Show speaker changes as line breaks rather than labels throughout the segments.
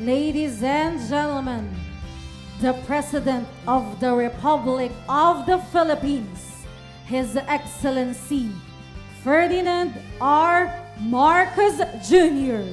Ladies and gentlemen, the President of the Republic of the Philippines, His Excellency Ferdinand R. Marcos Jr.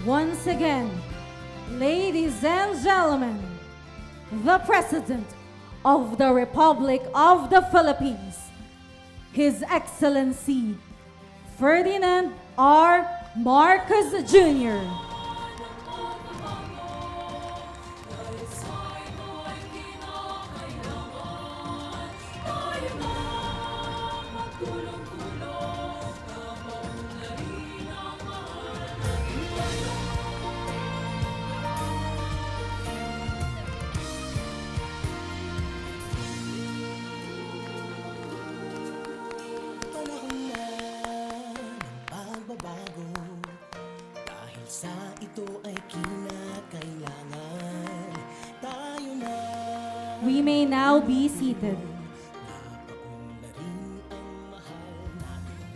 Once again, ladies and gentlemen, the President of the Republic of the Philippines, His Excellency Ferdinand R. Marcos Jr.
Panahon na ng pagbabago, dahil sa ito ay kinakailangan tayo na
We may now be seated.
napaunlarin ang mahal natin.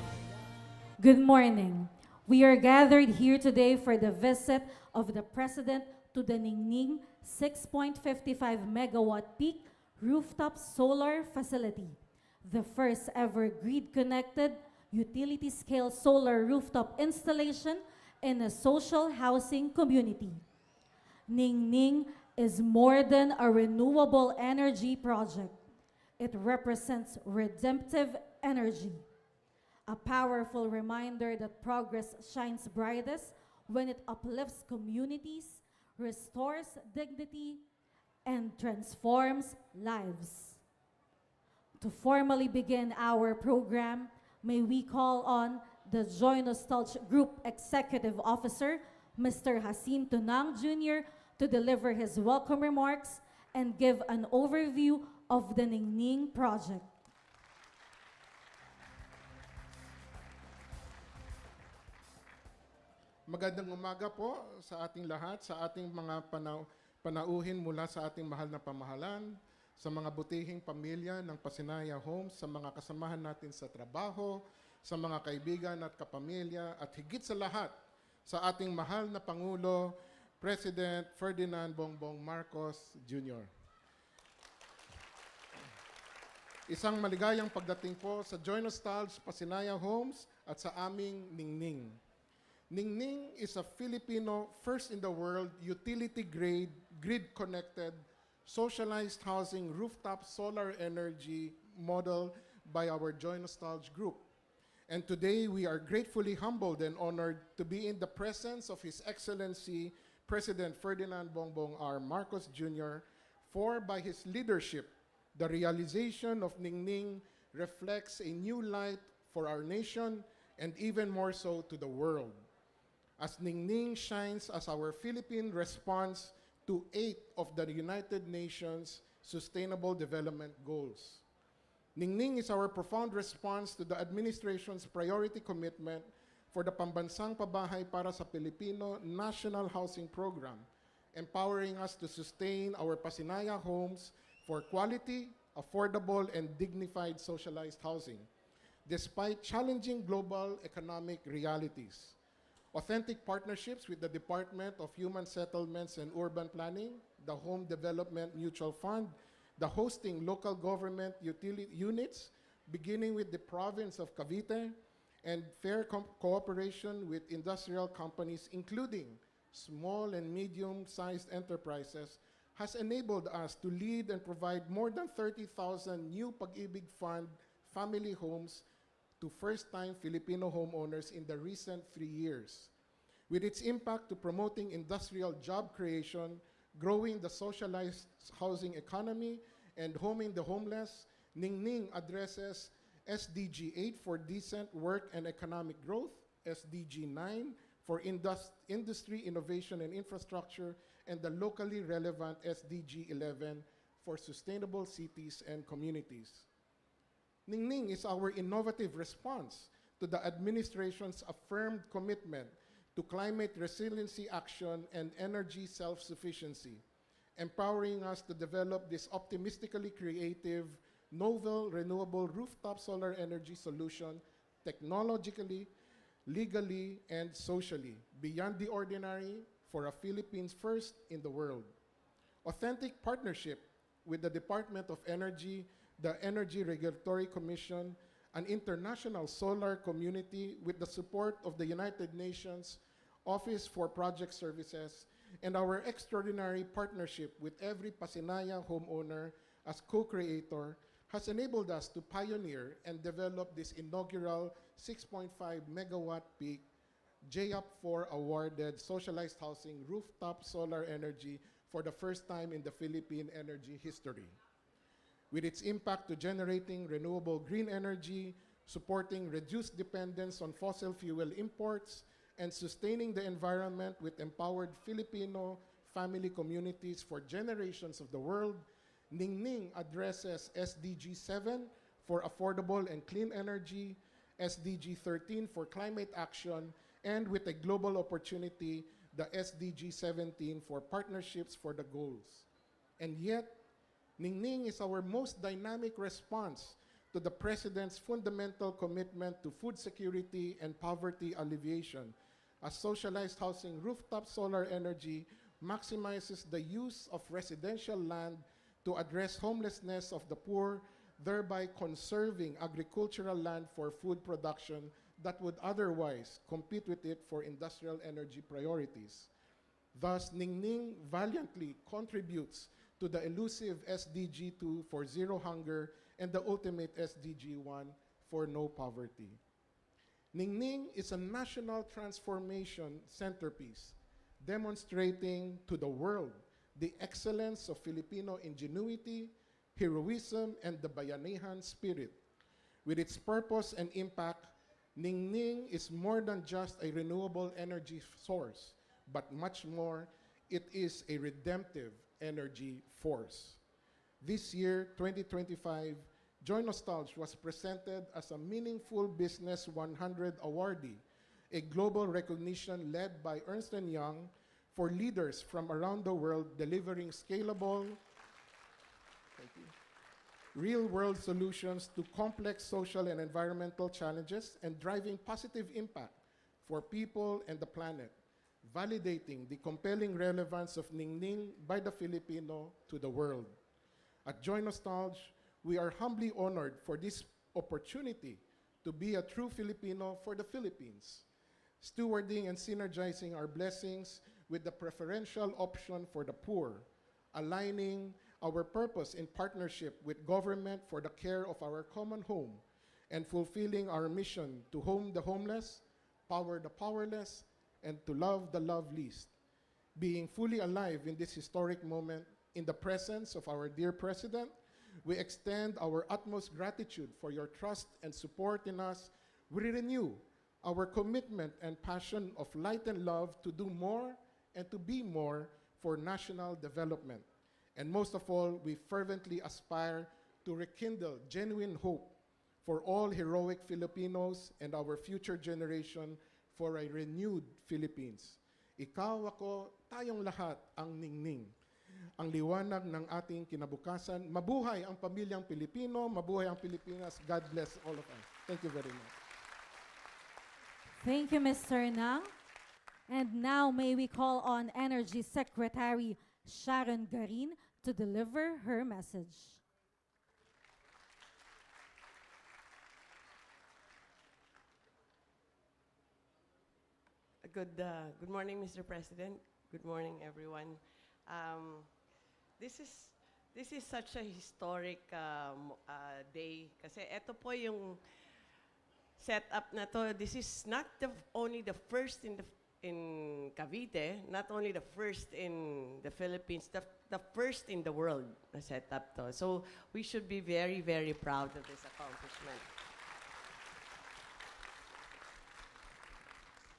Good morning. We are gathered here today for the visit of the President to the Ning Ning 6.55-Megawatt peak rooftop solar facility, the first ever grid-connected utility-scale solar rooftop installation in a social housing community. Ning Ning is more than a renewable energy project. It represents redemptive energy, a powerful reminder that progress shines brightest when it uplifts communities, restores dignity, and transforms lives. To formally begin our program, may we call on the Joy Nostalg Group Executive Officer, Mr. Hasim Tunang Jr., to deliver his welcome remarks and give an overview of the Ning Ning project.
Magandang umaga po sa ating lahat, sa ating mga panauhin mula sa ating mahal na pamahalan, sa mga butihing pamilya ng Pasinayan Homes, sa mga kasamahan natin sa trabaho, sa mga kaibigan at kapamilya, at higit sa lahat, sa ating mahal na Pangulo, President Ferdinand Bongbong Marcos Jr. Isang maligayang pagdating po sa Joy Nostalg Pasinayan Homes at sa aming Ning Ning. Ning Ning is a Filipino first-in-the-world utility-grade, grid-connected, socialized housing rooftop solar energy model by our Joy Nostalg Group. And today, we are gratefully humbled and honored to be in the presence of His Excellency President Ferdinand Bongbong R. Marcos Jr., for by his leadership, the realization of Ning Ning reflects a new light for our nation and even more so to the world, as Ning Ning shines as our Philippine response to 8 of the United Nations Sustainable Development Goals. Ning Ning is our profound response to the administration's priority commitment for the Pambansang Pabahay para sa Pilipino National Housing Program, empowering us to sustain our Pasinayan homes for quality, affordable, and dignified socialized housing, despite challenging global economic realities. Authentic partnerships with the Department of Human Settlements and Urban Planning, the Home Development Mutual Fund, the hosting local government utility units, beginning with the province of Cavite, and fair cooperation with industrial companies, including small and medium-sized enterprises, has enabled us to lead and provide more than 30,000 new Pag-ibig Fund family homes to first-time Filipino homeowners in the recent 3 years. With its impact to promoting industrial job creation, growing the socialized housing economy, and homing the homeless, Ning Ning addresses SDG 8 for decent work and economic growth, SDG 9 for industry, innovation, and infrastructure, and the locally relevant SDG 11 for sustainable cities and communities. Ning Ning is our innovative response to the administration's affirmed commitment to climate resiliency action and energy self-sufficiency, empowering us to develop this optimistically creative, novel, renewable rooftop solar energy solution technologically, legally, and socially, beyond the ordinary, for a Philippines first in the world. Authentic partnership with the Department of Energy, the Energy Regulatory Commission, an international solar community with the support of the United Nations, Office for Project Services, and our extraordinary partnership with every Pasinayan homeowner as co-creator has enabled us to pioneer and develop this inaugural 6.5 megawatt peak JUP4 awarded socialized housing rooftop solar energy for the first time in the Philippine energy history. With its impact to generating renewable green energy, supporting reduced dependence on fossil fuel imports, and sustaining the environment with empowered Filipino family communities for generations of the world, Ning Ning addresses SDG 7 for affordable and clean energy, SDG 13 for climate action, and with a global opportunity, the SDG 17 for partnerships for the goals. And yet, Ning Ning is our most dynamic response to the President's fundamental commitment to food security and poverty alleviation, as socialized housing rooftop solar energy maximizes the use of residential land to address homelessness of the poor, thereby conserving agricultural land for food production that would otherwise compete with it for industrial energy priorities. Thus, Ning Ning valiantly contributes to the elusive SDG 2 for zero hunger and the ultimate SDG 1 for no poverty. Ning Ning is a national transformation centerpiece, demonstrating to the world the excellence of Filipino ingenuity, heroism, and the bayanihan spirit. With its purpose and impact, Ning Ning is more than just a renewable energy source, but much more, it is a redemptive energy force. This year, 2025, Joy Nostalg was presented as a Meaningful Business 100 awardee, a global recognition led by Ernst & Young for leaders from around the world delivering scalable, real-world solutions to complex social and environmental challenges and driving positive impact for people and the planet, validating the compelling relevance of Ning Ning by the Filipino to the world. At Joy Nostalg, we are humbly honored for this opportunity to be a true Filipino for the Philippines, stewarding and synergizing our blessings with the preferential option for the poor, aligning our purpose in partnership with government for the care of our common home, and fulfilling our mission to home the homeless, power the powerless, and to love the loveless. Being fully alive in this historic moment in the presence of our dear President, we extend our utmost gratitude for your trust and support in us. We renew our commitment and passion of light and love to do more and to be more for national development. And most of all, we fervently aspire to rekindle genuine hope for all heroic Filipinos and our future generation for a renewed Philippines. Ikaw, ako, tayong lahat ang ningning. Ang liwanag ng ating kinabukasan. Mabuhay ang pamilyang Pilipino, mabuhay ang Pilipinas. God bless all of us. Thank you very much.
Thank you, Mr. Nang. And now may we call on Energy Secretary Sharon Garin to deliver her message.
Good morning, Mr. President. Good morning, everyone. This is such a historic day kasi ito po yung setup na to. This is not only the first in Cavite, not only the first in the Philippines, the first in the world na setup to. So we should be very, very proud of this accomplishment.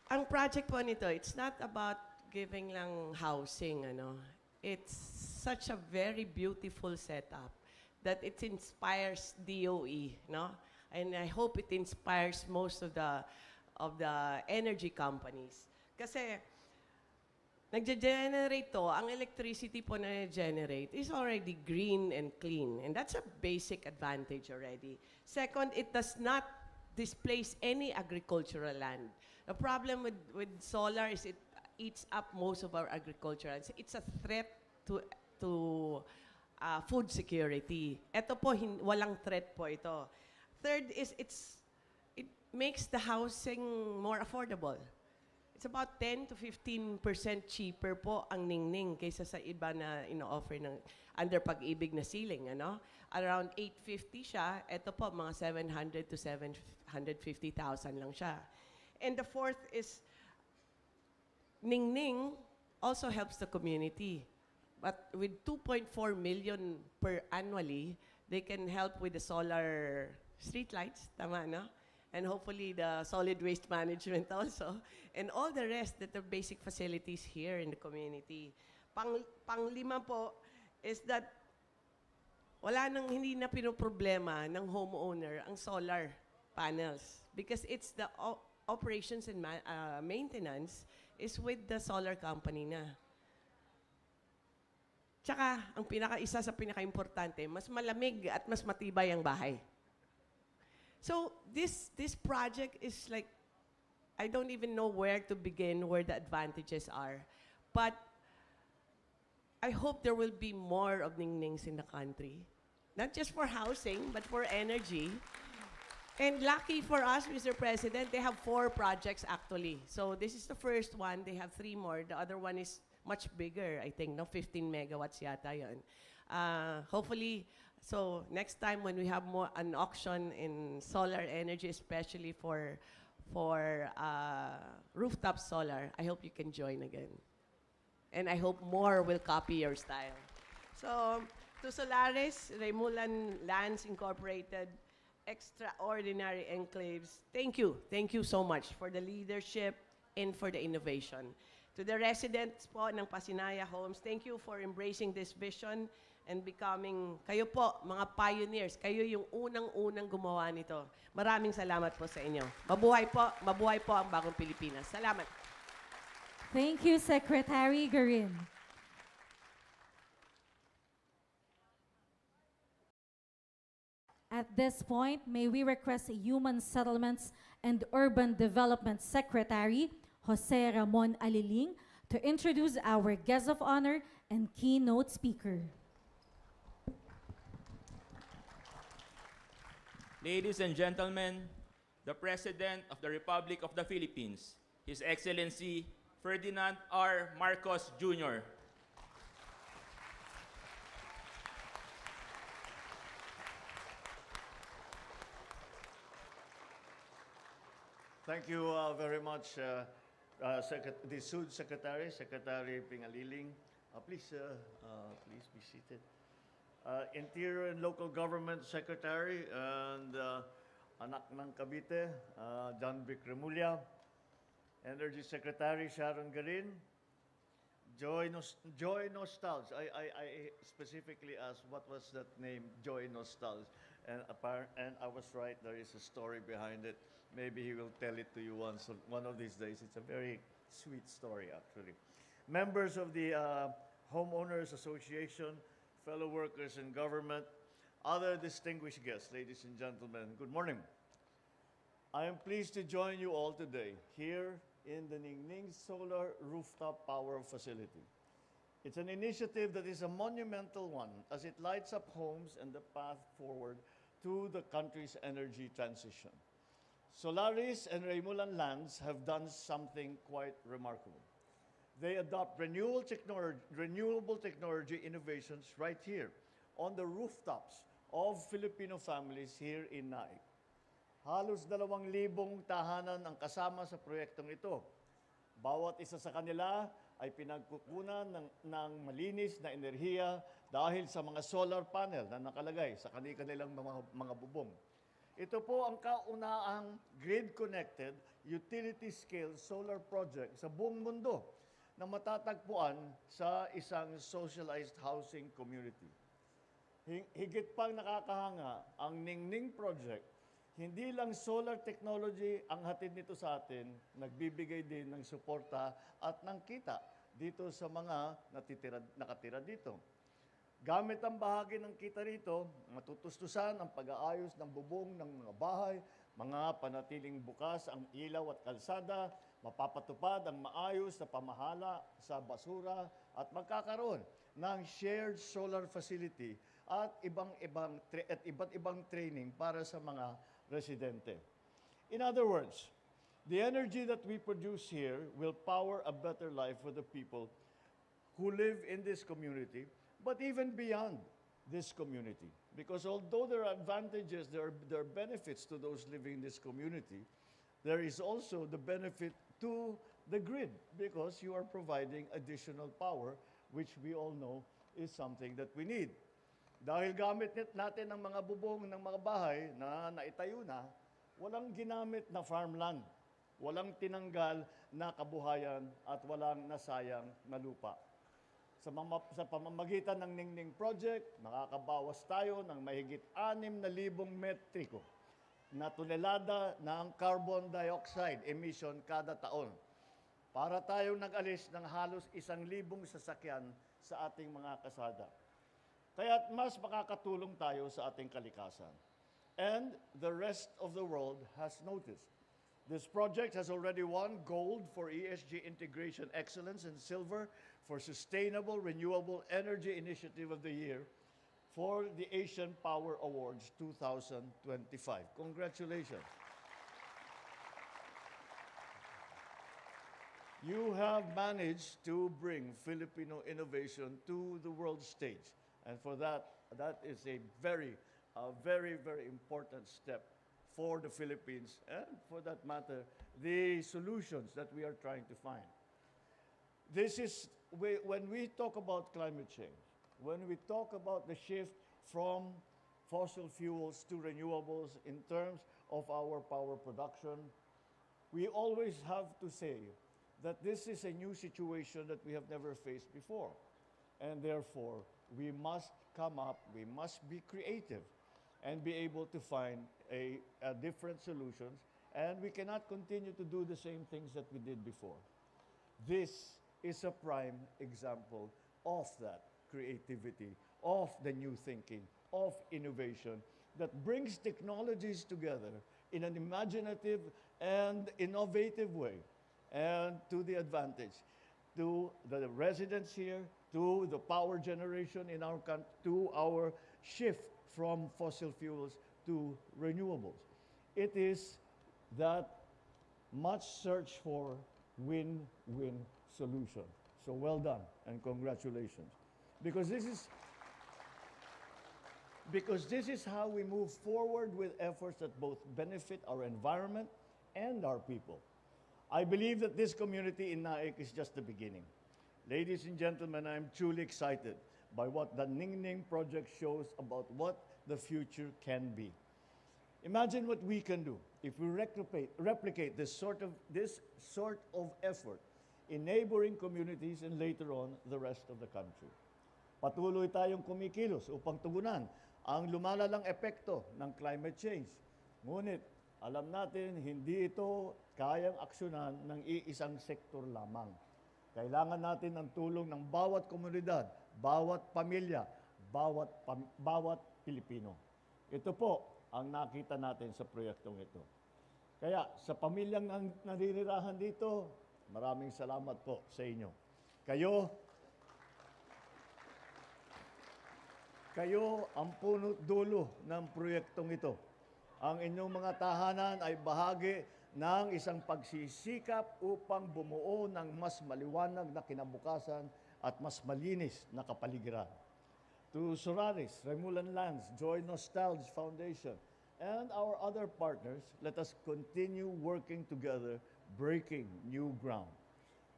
Ang project po nito, it's not about giving lang housing, ano. It's such a very beautiful setup that it inspires DOE, no? And I hope it inspires most of the energy companies. Kasi nagge-generate to, ang electricity po na generate is already green and clean. And that's a basic advantage already. Second, it does not displace any agricultural land. The problem with solar is it eats up most of our agriculture. It's a threat to food security. Ito po, walang threat po ito. Third is it makes the housing more affordable. it's about 10 to 15% cheaper po ang Ning Ning kaysa sa iba na ino-offer ng under pag-ibig na ceiling, ano? Around 850 siya. Ito po, mga 700 to 750,000 lang siya. And the fourth is, Ning Ning also helps the community. But with 2.4 million per annually, they can help with the solar streetlights, tama, no? And hopefully the solid waste management also, and all the rest that are basic facilities here in the community. Panglima po is that hindi na pinoproblema ng homeowner ang solar panels because it's the operations and maintenance is with the solar company na. Tsaka, isa sa pinaka-importante, mas malamig at mas matibay ang bahay. So this project is like, I don't even know where to begin, where the advantages are. But I hope there will be more of Ning Nings in the country. Not just for housing, but for energy. And lucky for us, Mr. President, they have 4 projects actually. So this is the first one. They have 3 more. The other one is much bigger, I think, no? 15 megawatts yata yun. Hopefully, so next time when we have an auction in solar energy, especially for rooftop solar, I hope you can join again. And I hope more will copy your style. So, to Solaris, Raemulan Lands Incorporated, extraordinary enclaves, thank you. Thank you so much for the leadership and for the innovation. To the residents po ng Pasinayan Homes, thank you for embracing this vision and becoming, kayo po, mga pioneers. Kayo yung unang-unang gumawa nito. Maraming salamat po sa inyo. Mabuhay po ang bagong Pilipinas. Salamat.
Thank you, Secretary Garin. At this point, may we request Human Settlements and Urban Development Secretary, Jose Ramon Aliling, to introduce our guest of honor and keynote speaker.
Ladies and gentlemen, the President of the Republic of the Philippines, His Excellency Ferdinand R. Marcos Jr.
Thank you very much, the SUD Secretary, Secretary Pingaliling. Please be seated. Interior and Local Government Secretary and anak ng Cavite, John Vic Remulla. Energy Secretary Sharon Garin. Joy Nostalg. I specifically asked what was that name, Joy Nostalg, and I was right. There is a story behind it. Maybe he will tell it to you one of these days. It's a very sweet story, actually. Members of the Homeowners Association, fellow workers in government, other distinguished guests, ladies and gentlemen, good morning. I am pleased to join you all today here in the Ning Ning Solar Rooftop Power Facility. It's an initiative that is a monumental one as it lights up homes and the path forward to the country's energy transition. Solaris and Raemulan Lands have done something quite remarkable. They adopt renewable technology innovations right here on the rooftops of Filipino families here in Naic. Halos 2,000 tahanan ang kasama sa proyektong ito. Bawat isa sa kanila ay pinagkukunan ng malinis na enerhiya dahil sa mga solar panel na nakalagay sa kanilang mga bubong. Ito po ang kaunahang grid-connected, utility-scale solar project sa buong mundo na matatagpuan sa isang socialized housing community. Higit pang nakakahanga ang Ning Ning project, hindi lang solar technology ang hatid nito sa atin, nagbibigay din ng suporta at ng kita dito sa mga nakatira dito. Gamit ang bahagi ng kita rito, matutustusan ang pag-aayos ng bubong ng mga bahay, mga panatiling bukas ang ilaw at kalsada, mapapatupad ang maayos na pamahala sa basura at magkakaroon ng shared solar facility at iba't ibang training para sa mga residente. In other words, The energy that we produce here will power a better life for the people who live in this community, but even beyond this community. Because although there are advantages, there are benefits to those living in this community, there is also the benefit to the grid because you are providing additional power, which we all know is something that we need. Dahil gamit natin ang mga bubong ng mga bahay na naitayo na, walang ginamit na farmland, walang tinanggal na kabuhayan at walang nasayang na lupa. Sa pamamagitan ng Ning Ning Project, nakakabawas tayo ng mahigit 6,000 metriko na tonelada ng carbon dioxide emission kada taon. Para tayong nag-alis ng halos 1,000 sasakyan sa ating mga kasada. Kaya't mas makakatulong tayo sa ating kalikasan. And the rest of the world has noticed. This project has already won gold for ESG Integration Excellence and silver for Sustainable Renewable Energy Initiative of the Year for the Asian Power Awards 2025. Congratulations. You have managed to bring Filipino innovation to the world stage. And for that, that is a very, very important step for the Philippines and, for that matter, the solutions that we are trying to find. This is, when we talk about climate change, when we talk about the shift from fossil fuels to renewables in terms of our power production, we always have to say that this is a new situation that we have never faced before. And therefore, we must come up, we must be creative and be able to find a different solutions. And we cannot continue to do the same things that we did before. This is a prime example of that creativity, of the new thinking, of innovation that brings technologies together in an imaginative and innovative way and to the advantage to the residents here, to the power generation in our country, to our shift from fossil fuels to renewables. It is that much search for win-win solution. So well done and congratulations. Because this is how we move forward with efforts that both benefit our environment and our people. I believe that this community in Naic is just the beginning. Ladies and gentlemen, I am truly excited by what the Ning Ning project shows about what the future can be. Imagine what we can do if we replicate this sort of effort in neighboring communities and later on the rest of the country. Patuloy tayong kumikilos upang tugunan ang lumalalang epekto ng climate change. Ngunit alam natin hindi ito kayang aksyonan ng iisang sektor lamang. Kailangan natin ng tulong ng bawat komunidad, bawat pamilya, bawat Pilipino. Ito po ang nakita natin sa proyektong ito. Kaya sa pamilyang naninirahan dito, maraming salamat po sa inyo. Kayo ang punot dulo ng proyektong ito. Ang inyong mga tahanan ay bahagi ng isang pagsisikap upang bumuo ng mas maliwanag na kinabukasan at mas malinis na kapaligiran. To Solaris, Raemulan Lands, Joy Nostalg Foundation, and our other partners, let us continue working together, breaking new ground.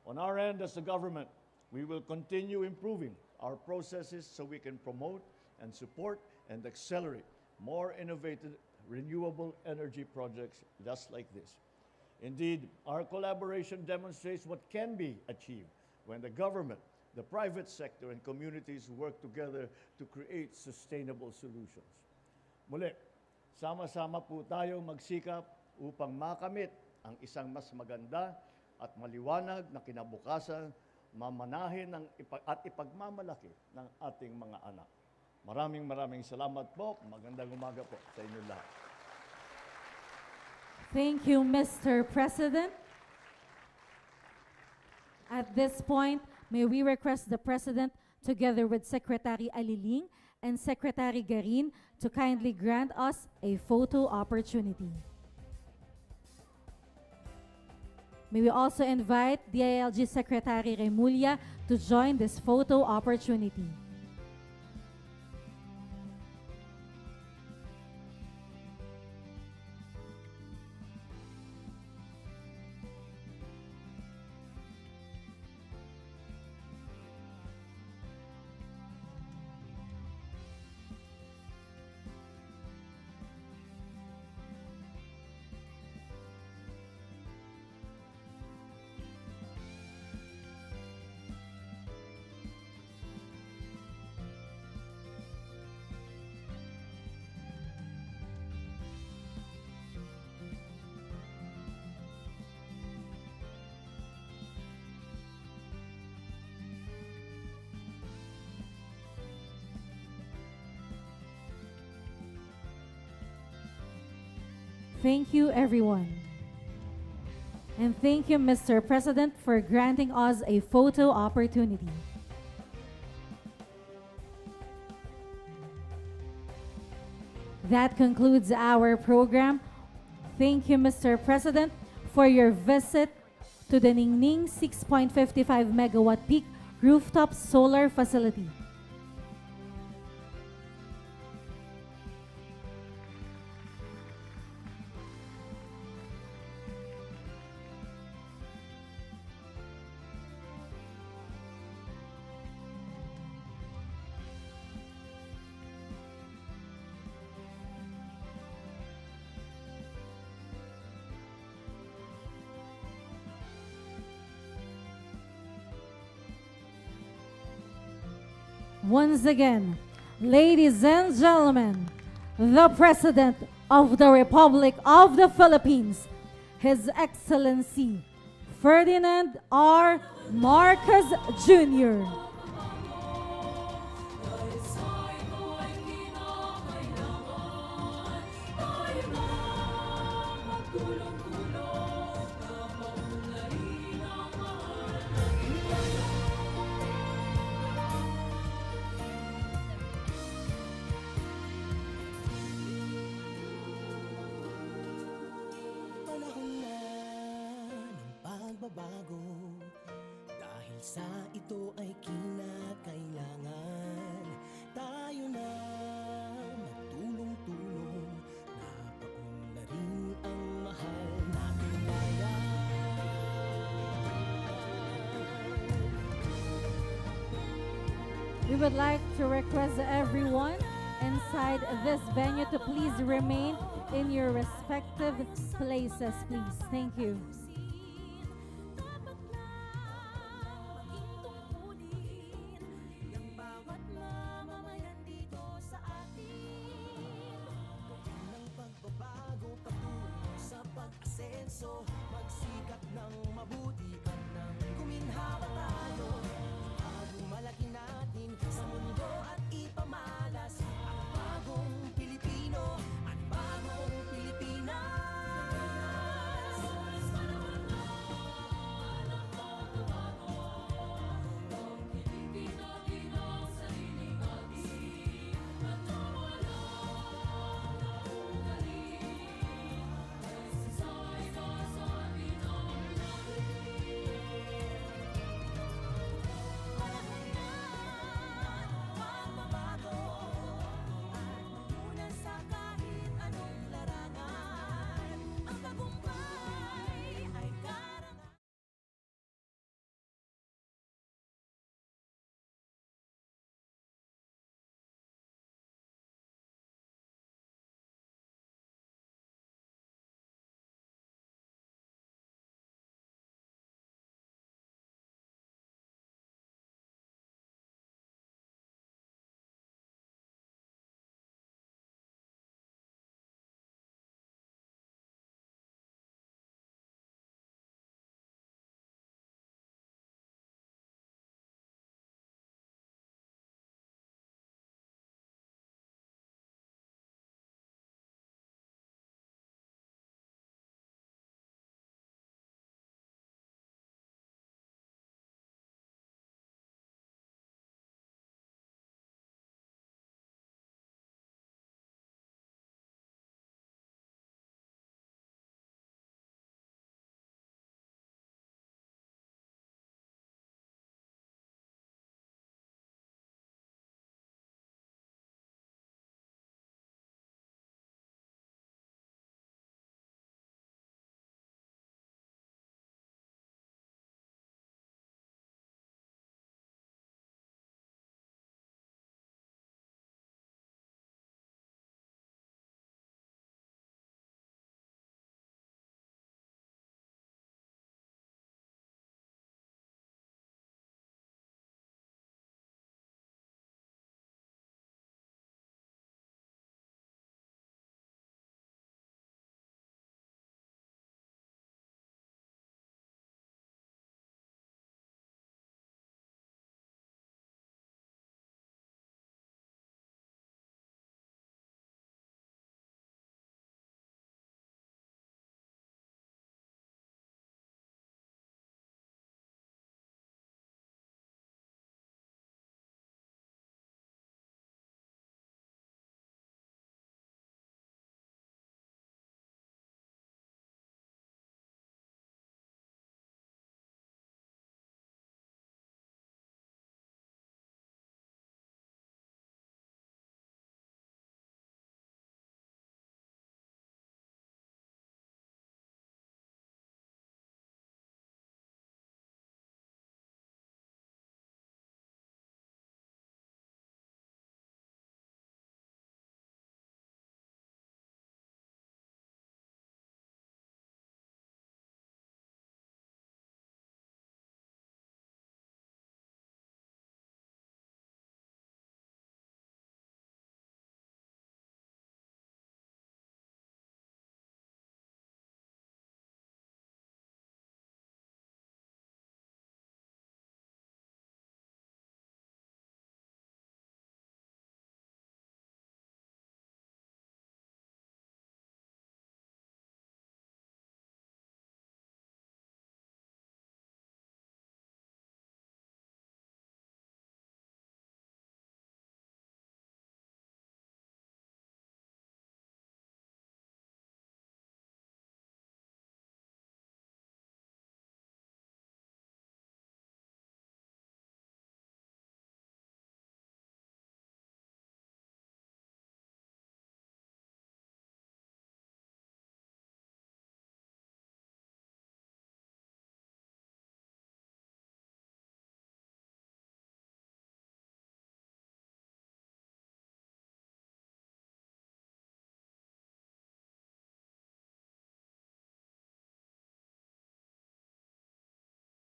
On our end as the government, we will continue improving our processes so we can promote and support and accelerate more innovative renewable energy projects just like this. Indeed, our collaboration demonstrates what can be achieved when the government, the private sector, and communities work together to create sustainable solutions. Muli, sama-sama po tayo magsikap upang makamit ang isang mas maganda at maliwanag na kinabukasan, mamanahin at ipagmamalaki ng ating mga anak. Maraming salamat po. Magandang umaga po sa inyo lahat.
Thank you, Mr. President. At this point, may we request the President, together with Secretary Aliling and Secretary Garin, to kindly grant us a photo opportunity. May we also invite DILG Secretary Raemulan to join this photo opportunity. Thank you, everyone. And thank you, Mr. President, for granting us a photo opportunity. That concludes our program. Thank you, Mr. President, for your visit to the Ning Ning 6.55-Megawatt peak rooftop solar facility. Once again, ladies and gentlemen, the President of the Republic of the Philippines, His Excellency Ferdinand R. Marcos Jr.
Panahon na ng pagbabago, dahil sa ito ay kinakailangan tayo na magtulong-tulong, napaunlarin ang mahal nating bayan.
We would like to request everyone inside this venue to please remain in your respective places, please. Thank you.